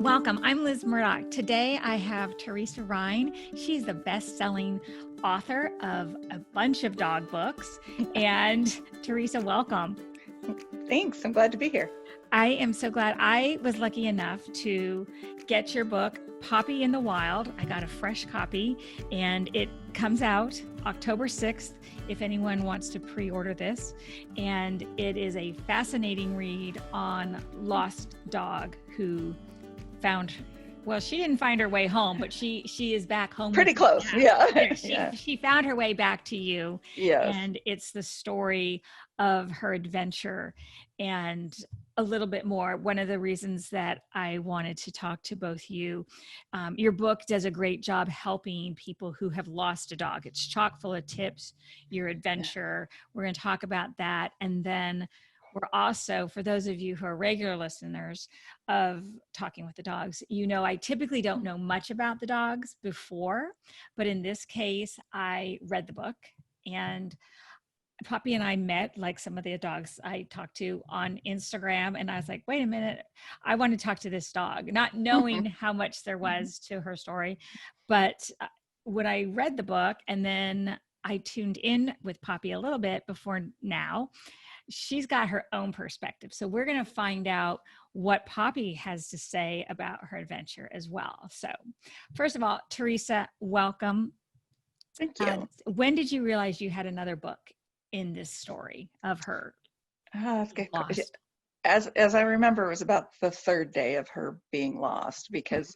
Welcome. I'm Liz Murdoch. Today I have Teresa Rhyne. She's the best-selling author of a bunch of dog books. And Teresa, welcome. Thanks. I'm glad to be here. I am so glad. I was lucky enough to get your book, Poppy in the Wild. I got a fresh copy and it comes out October 6th if anyone wants to pre-order this. And it is a fascinating read on lost dog who found, well, she didn't find her way home, but she is back home. Pretty close. Yeah. She found her way back to you. Yes. And it's the story of her adventure and a little bit more. One of the reasons that I wanted to talk to both you, your book does a great job helping people who have lost a dog. It's chock full of tips, your adventure. Yeah. We're going to talk about that. And then we're also, for those of you who are regular listeners of Talking with the Dogs, you know, I typically don't know much about the dogs before, but in this case, I read the book and Poppy and I met, like some of the dogs I talked to, on Instagram. And I was like, wait a minute, I want to talk to this dog, not knowing how much there was to her story. But when I read the book and then I tuned in with Poppy a little bit before now, she's got her own perspective. So we're going to find out what Poppy has to say about her adventure as well. So first of all, Teresa, welcome. Thank you. When did you realize you had another book in this story of her lost? As I remember, it was about the third day of her being lost, because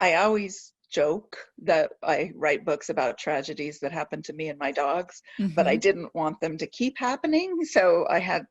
I always joke that I write books about tragedies that happened to me and my dogs, but I didn't want them to keep happening. So I had,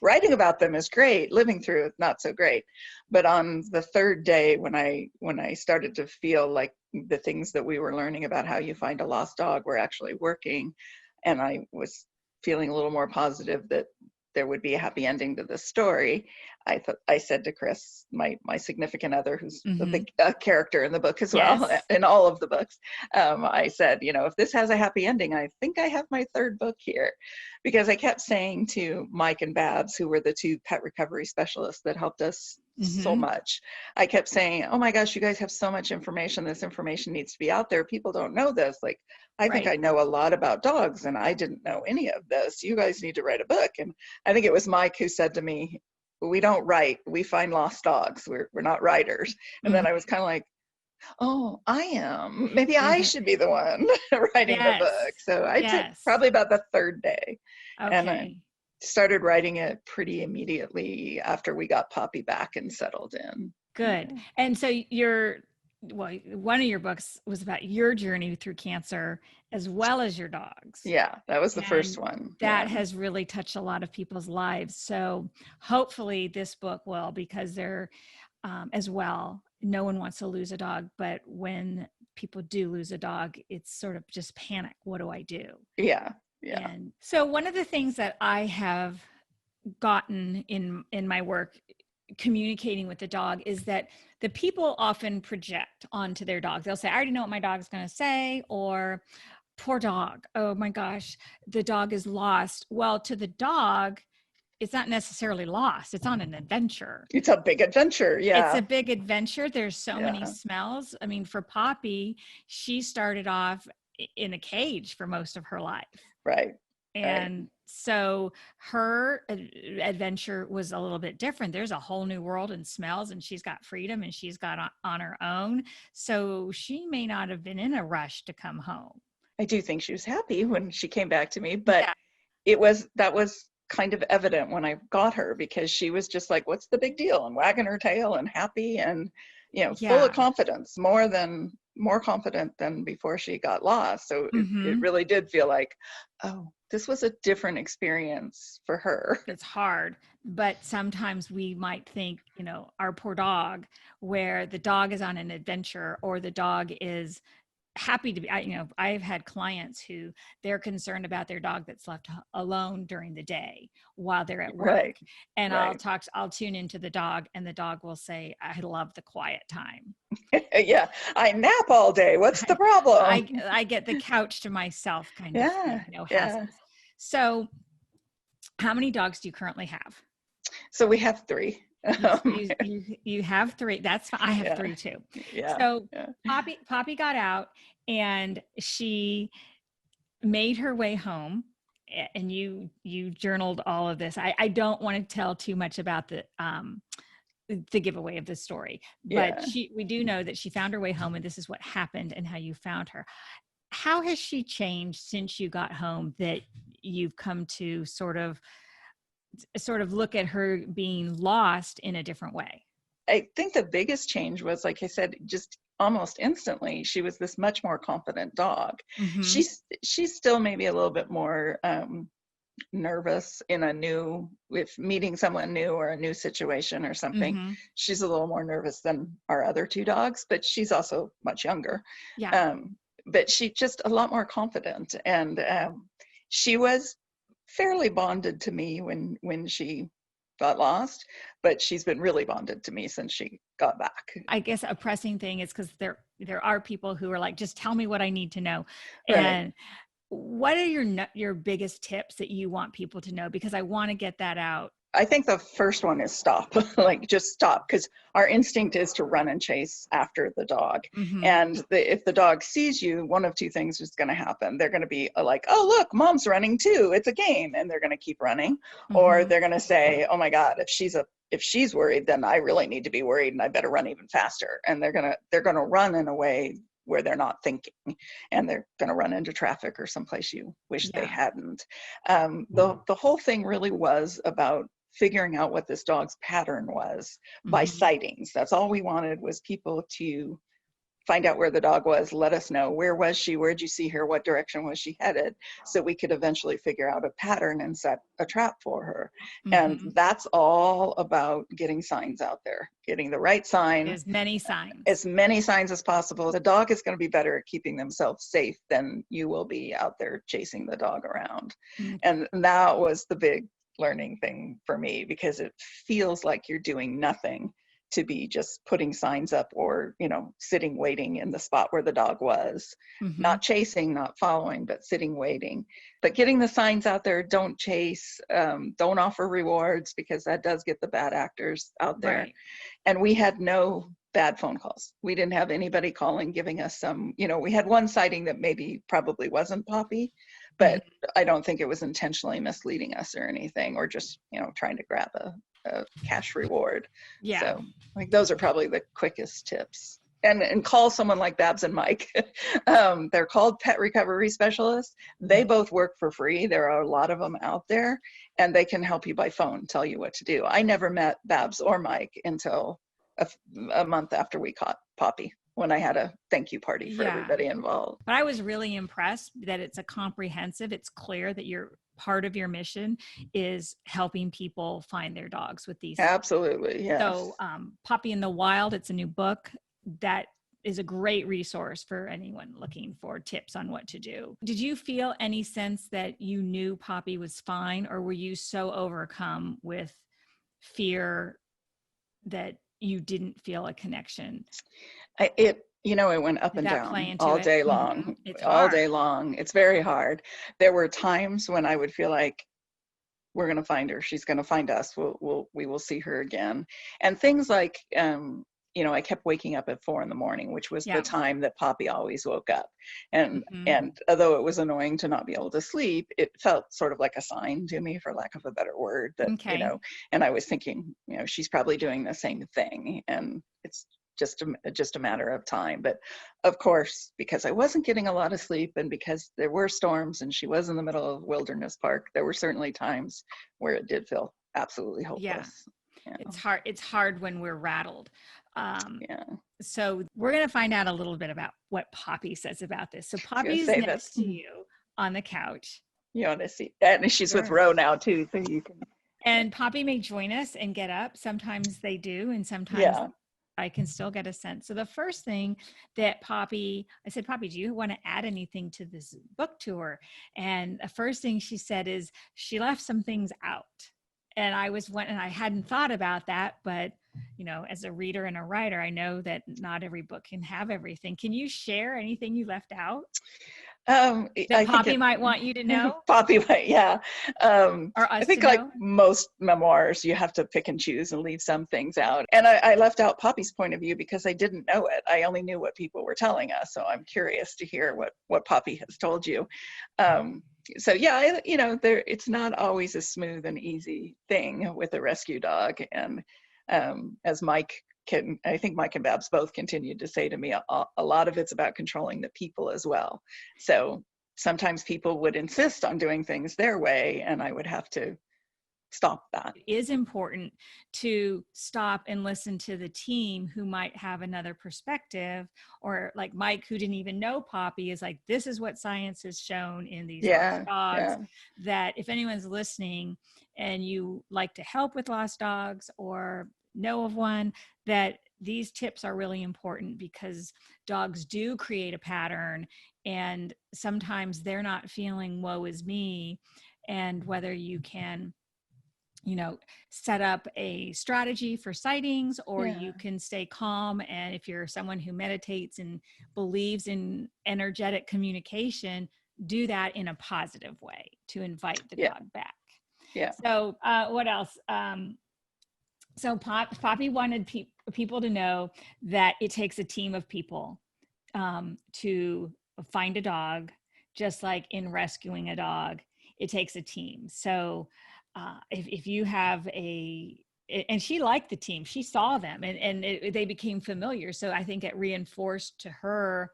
writing about them is great, living through it, not so great. But on the third day, when I started to feel like the things that we were learning about how you find a lost dog were actually working, and I was feeling a little more positive that there would be a happy ending to this story, I said to Chris, my significant other, who's a big character in the book as well, in all of the books, I said, if this has a happy ending, I think I have my third book here. Because I kept saying to Mike and Babs, who were the two pet recovery specialists that helped us so much, I kept saying, oh my gosh, you guys have so much information. This information needs to be out there. People don't know this. Like, I think I know a lot about dogs and I didn't know any of this. You guys need to write a book. And I think it was Mike who said to me, we don't write, we find lost dogs. We're not writers. And then I was kind of like, oh, I am. Maybe I should be the one writing the book. So I took probably about the third day. And I started writing it pretty immediately after we got Poppy back and settled in. Good. And so one of your books was about your journey through cancer as well as your dogs. Yeah, that was the first one. That has really touched a lot of people's lives. So hopefully this book will, because they're as well, no one wants to lose a dog, but when people do lose a dog, it's sort of just panic. What do I do? Yeah. And so one of the things that I have gotten in my work communicating with the dog is that the people often project onto their dog. They'll say, I already know what my dog's going to say, or poor dog. Oh my gosh, the dog is lost. Well, to the dog, it's not necessarily lost. It's on an adventure. It's a big adventure. Yeah. It's a big adventure. There's so many smells. I mean, for Poppy, she started off in a cage for most of her life. Right. And so her adventure was a little bit different. There's a whole new world and smells, and she's got freedom and she's got on her own. So she may not have been in a rush to come home. I do think she was happy when she came back to me, but that was kind of evident when I got her, because she was just like, what's the big deal? And wagging her tail and happy and, full of confidence, more confident than before she got lost. So it really did feel like, oh, this was a different experience for her. It's hard, but sometimes we might think, our poor dog, where the dog is on an adventure or the dog is happy to be, I've had clients who they're concerned about their dog that's left alone during the day while they're at work. And I'll tune into the dog and the dog will say, I love the quiet time. Yeah. I nap all day. What's the problem? I get the couch to myself kind of thing, So how many dogs do you currently have? So we have 3. You have three. That's fine. I have Yeah, three too. yeah, So yeah. Poppy got out and she made her way home, and you journaled all of this. I don't want to tell too much about the giveaway of the story, but Yeah. we do know that she found her way home, and this is what happened and how you found her. How has she changed since you got home, that you've come to sort of look at her being lost in a different way? I think the biggest change was, like I said, just almost instantly, she was this much more confident dog. Mm-hmm. She's still maybe a little bit more nervous in if meeting someone new or a new situation or something. Mm-hmm. She's a little more nervous than our other two dogs, but she's also much younger. Yeah. But she just a lot more confident, and she was fairly bonded to me when she got lost, but she's been really bonded to me since she got back. I guess a pressing thing is because there are people who are like, just tell me what I need to know. Right. And what are your biggest tips that you want people to know? Because I want to get that out. I think the first one is stop. Like, just stop, because our instinct is to run and chase after the dog. Mm-hmm. And if the dog sees you, one of two things is going to happen. They're going to be like, oh, look, mom's running too. It's a game. And they're going to keep running. Or Mm-hmm. they're going to say, oh my God, if she's worried, then I really need to be worried and I better run even faster. And they're going to run in a way where they're not thinking, and they're going to run into traffic or someplace you wish they Yeah. hadn't. The whole thing really was about figuring out what this dog's pattern was by Mm-hmm. sightings. That's all we wanted, was people to find out where the dog was, let us know, where was she, where'd you see her, what direction was she headed, so we could eventually figure out a pattern and set a trap for her. And Mm-hmm. that's all about getting signs out there, getting the right sign, There's many signs. as many signs as possible. The dog is going to be better at keeping themselves safe than you will be out there chasing the dog around. Okay. And that was the big learning thing for me, because it feels like you're doing nothing to be just putting signs up, or sitting waiting in the spot where the dog was, Mm-hmm. not chasing, not following, but sitting waiting. But getting the signs out there, don't chase, don't offer rewards, because that does get the bad actors out there. Right. And we had no bad phone calls. We didn't have anybody calling giving us we had one sighting that probably wasn't Poppy, but Mm-hmm. I don't think it was intentionally misleading us or anything, or just trying to grab a cash reward. Yeah. So like, those are probably the quickest tips. And call someone like Babs and Mike. They're called pet recovery specialists. They both work for free. There are a lot of them out there, and they can help you by phone, tell you what to do. I never met Babs or Mike until a month after we caught Poppy, when I had a thank you party for Yeah. everybody involved. But I was really impressed that it's it's clear that part of your mission is helping people find their dogs with these. Absolutely, yes. So Poppy in the Wild, it's a new book that is a great resource for anyone looking for tips on what to do. Did you feel any sense that you knew Poppy was fine, or were you so overcome with fear that you didn't feel a connection? It went up Did and that play down into all it? day Mm-hmm. long, It's all hard. day long. It's very hard. There were times when I would feel like, we're going to find her. She's going to find us. We will see her again. And things like, I kept waking up at 4 a.m, which was Yeah. the time that Poppy always woke up. And Mm-hmm. although it was annoying to not be able to sleep, it felt sort of like a sign to me, for lack of a better word, that, Okay. and I was thinking, she's probably doing the same thing. And it's just a matter of time. But of course, because I wasn't getting a lot of sleep, and because there were storms and she was in the middle of Wilderness Park, there were certainly times where it did feel absolutely Yeah. hopeless. It's hard when we're rattled. Yeah. So we're going to find out a little bit about what Poppy says about this. So I was Poppy gonna is say that next to you on the couch. you want to see, and she's with Sure. Ro now too, so you can. And Poppy may join us and get up. Sometimes they do, and sometimes Yeah. I can still get a sense. So the first thing that I said, Poppy, do you want to add anything to this book tour? And the first thing she said is she left some things out. And I hadn't thought about that, but as a reader and a writer, I know that not every book can have everything. Can you share anything you left out? that Poppy might want you to know? Poppy might, yeah. Or I us to think like know? most memoirs, you have to pick and choose and leave some things out. And I left out Poppy's point of view because I didn't know it. I only knew what people were telling us. So I'm curious to hear what Poppy has told you. So yeah, it's not always a smooth and easy thing with a rescue dog. And as I think Mike and Babs both continued to say to me, a lot of it's about controlling the people as well. So sometimes people would insist on doing things their way, and I would have to stop that. It is important to stop and listen to the team who might have another perspective, or like Mike, who didn't even know Poppy, is like, this is what science has shown in these lost dogs. That if anyone's listening and you like to help with lost dogs or know of one, that these tips are really important, because dogs do create a pattern, and sometimes they're not feeling woe is me. And whether you can set up a strategy for sightings, or you can stay calm. And if you're someone who meditates and believes in energetic communication, do that in a positive way to invite the dog back. Yeah. So what else? So Poppy wanted people to know that it takes a team of people to find a dog, just like in rescuing a dog, it takes a team. So if you have and she liked the team, she saw them, and they became familiar. So I think it reinforced to her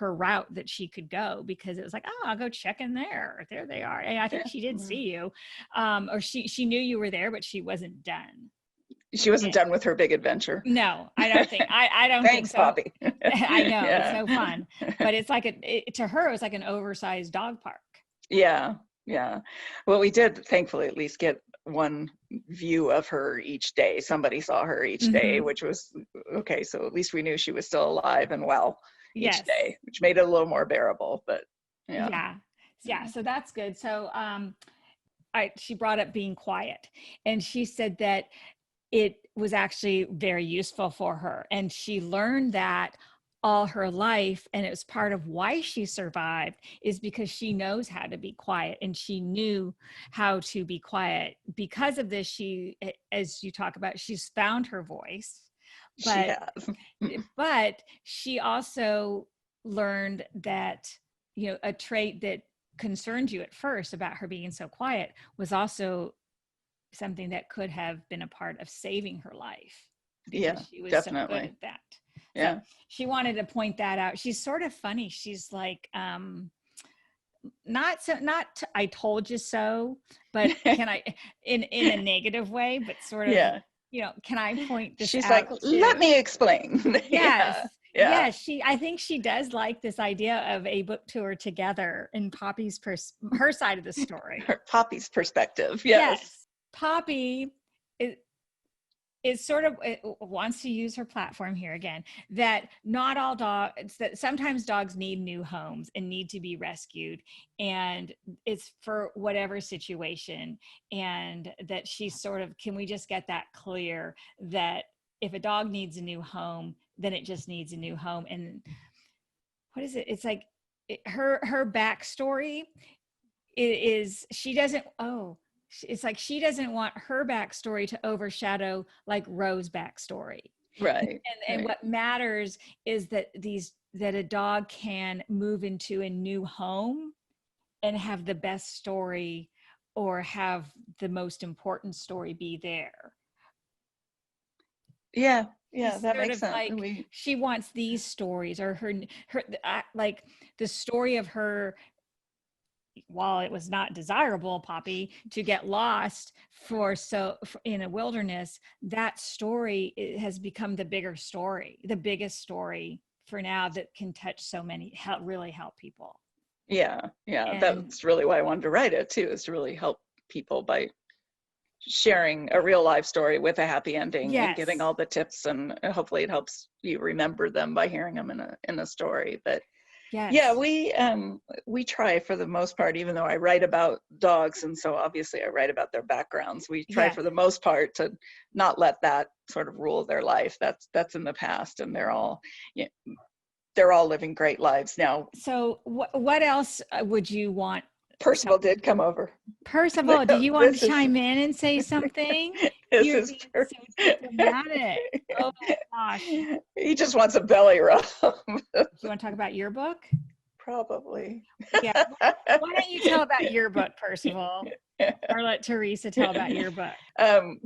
route that she could go, because it was like, oh, I'll go check in there. There they are. And I think she did see you, or she knew you were there, but she wasn't done. She wasn't done with her big adventure. No, I don't think. I don't think so. Poppy. I know, it's so fun, but it's like to her, it was like an oversized dog park. Yeah. Well, we did thankfully at least get one view of her each day. Somebody saw her each day, which was okay. So at least we knew she was still alive and well each day, which made it a little more bearable. But yeah. So that's good. So she brought up being quiet, and she said that it was actually very useful for her. And she learned that all her life. And it was part of why she survived, is because she knows how to be quiet, and she knew how to be quiet. Because of this, she, as you talk about, she's found her voice, but she also learned that, a trait that concerned you at first about her being so quiet was also something that could have been a part of saving her life. She was definitely so good at that. So she wanted to point that out. She's sort of funny. She's like, not I told you so, but can I, in a negative way, but sort of, can I point this She's out? She's like, let me explain. Yes. Yeah, I think she does like this idea of a book tour together in Poppy's her side of the story. Poppy's perspective. Yes. Poppy is sort of wants to use her platform here again, that not all dogs, that sometimes dogs need new homes and need to be rescued, and it's for whatever situation. And that she's sort of, can we just get that clear, that if a dog needs a new home, then it just needs a new home. And what is it? It's like her backstory is it's like she doesn't want her backstory to overshadow like Rose's backstory. Right. And what matters is that a dog can move into a new home and have the best story, or have the most important story be there. Yeah, that makes sense. Like, she wants these stories, or her like the story of her, while it was not desirable, Poppy, to get lost in a wilderness, that story has become the biggest story for now, that can touch so many, really help people. Yeah. That's really why I wanted to write it too, is to really help people by sharing a real life story with a happy ending, and giving all the tips, and hopefully it helps you remember them by hearing them in a story. But we try, for the most part, even though I write about dogs, and so obviously I write about their backgrounds, we try for the most part to not let that sort of rule their life. That's in the past, and they're all they're all living great lives now. So what else would you want? Percival did come over. Percival, do you want to This chime in and say something? This You're is being so diplomatic. Oh my gosh. He just wants a belly rub. Do you want to talk about your book? Probably. Yeah. Why don't you tell about your book, Percival? Or let Teresa tell about your book.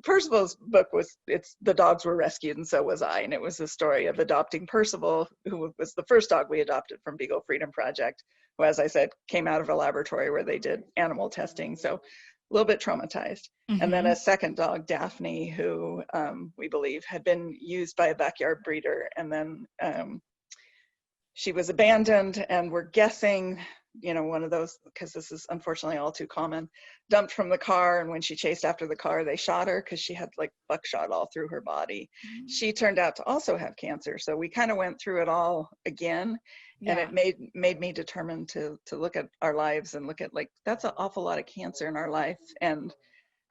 Percival's book the dogs were rescued, and so was I. And it was the story of adopting Percival, who was the first dog we adopted from Beagle Freedom Project, who, as I said, came out of a laboratory where they did animal testing. So a little bit traumatized. Mm-hmm. And then a second dog, Daphne, who we believe had been used by a backyard breeder. And then she was abandoned, and we're guessing, one of those, because this is unfortunately all too common, dumped from the car, and when she chased after the car, they shot her because she had like buckshot all through her body. Mm-hmm. She turned out to also have cancer. So we kind of went through it all again. Yeah. And it made me determined to look at our lives and look at, like, that's an awful lot of cancer in our life. And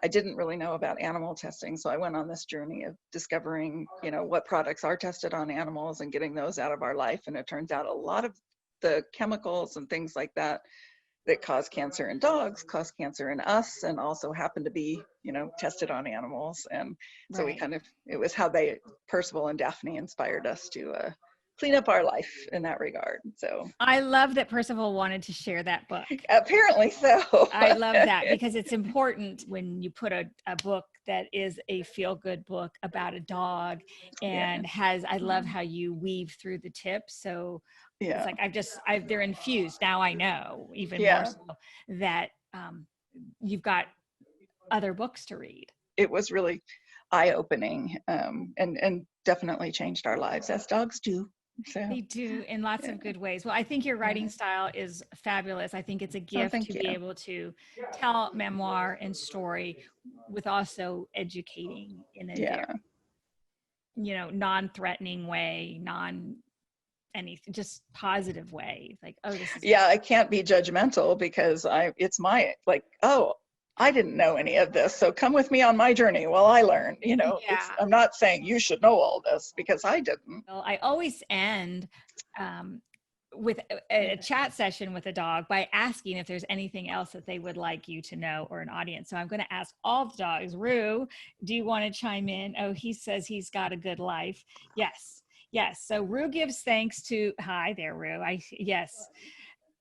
I didn't really know about animal testing. So I went on this journey of discovering, what products are tested on animals and getting those out of our life. And it turns out a lot of the chemicals and things like that cause cancer in dogs cause cancer in us, and also happen to be, tested on animals. And so right. It was how Percival and Daphne inspired us to clean up our life in that regard. So I love that Percival wanted to share that book. Apparently so. I love that, because it's important when you put a book that is a feel-good book about a dog and I love how you weave through the tips. So it's like they're infused. Now I know even more so that you've got other books to read. It was really eye-opening and definitely changed our lives, as dogs do. So. They do, in lots of good ways. Well, I think your writing style is fabulous. I think it's a gift to be able to tell memoir and story with also educating in a very, non-threatening way, anything, just positive way. Like, oh, this is I can't be judgmental, because I didn't know any of this, so come with me on my journey while I learn. I'm not saying you should know all this, because I didn't. Well, I always end with a chat session with a dog by asking if there's anything else that they would like you to know, or an audience. So I'm going to ask all the dogs. Rue, do you want to chime in? Oh, he says he's got a good life. Yes. So Rue gives thanks to, hi there, Rue. Yes.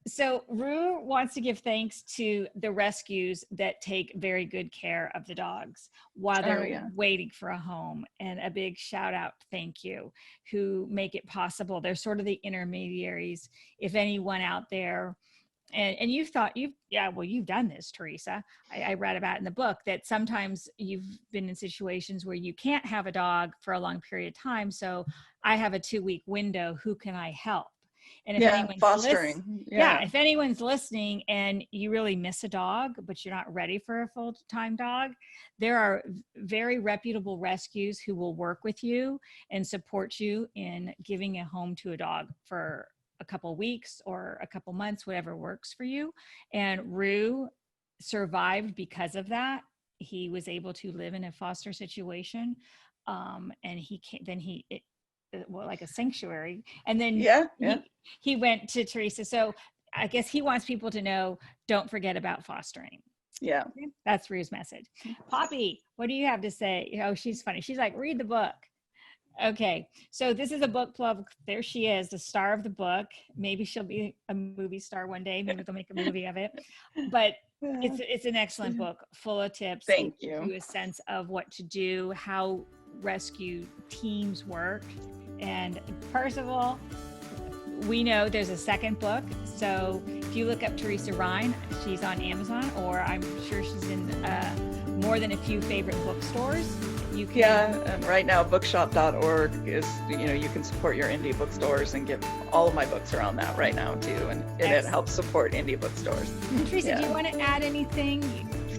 So Rue wants to give thanks to the rescues that take very good care of the dogs while they're waiting for a home. And a big shout out, thank you, who make it possible. They're sort of the intermediaries. If anyone out there, and you've done this, Teresa. I read about in the book that sometimes you've been in situations where you can't have a dog for a long period of time. So I have a 2-week window. Who can I help? And if anyone's fostering. If anyone's listening and you really miss a dog, but you're not ready for a full-time dog, there are very reputable rescues who will work with you and support you in giving a home to a dog for a couple weeks or a couple months, whatever works for you. And Rue survived because of that. He was able to live in a foster situation, and like a sanctuary. And then he went to Teresa. So I guess he wants people to know, don't forget about fostering. Yeah. That's Rue's message. Poppy, what do you have to say? Oh, she's funny. She's like, read the book. Okay. So this is a book club. There she is, the star of the book. Maybe she'll be a movie star one day. Maybe they'll make a movie of it. But it's an excellent book, full of tips. Thank you. Give you a sense of what to do, how rescue teams work. And Percival, we know there's a second book. So if you look up Teresa Rhyne, she's on Amazon, or I'm sure she's in more than a few favorite bookstores. You can. And right now bookshop.org is, you can support your indie bookstores, and get all of my books are on that right now too. And it helps support indie bookstores. Teresa, do you want to add anything?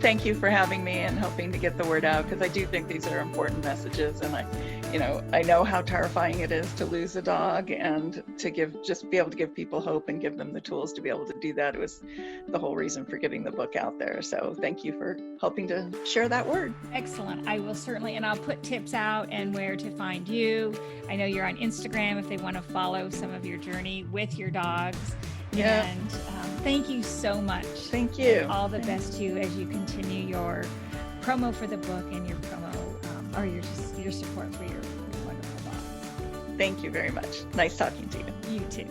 thank you for having me and helping to get the word out, because I do think these are important messages. And I know how terrifying it is to lose a dog, and to be able to give people hope and give them the tools to be able to do that. It was the whole reason for getting the book out there. So thank you for helping to share that word. Excellent. I will certainly, and I'll put tips out and where to find you. I know you're on Instagram if they want to follow some of your journey with your dogs. Yeah. And thank you so much. Thank you. And all the best to you as you continue your promo for the book and your promo or your support for your wonderful dogs. Thank you very much. Nice talking to you. You too.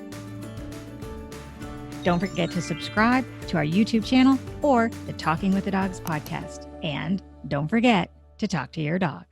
Don't forget to subscribe to our YouTube channel or the Talking with the Dogs podcast. And don't forget to talk to your dog.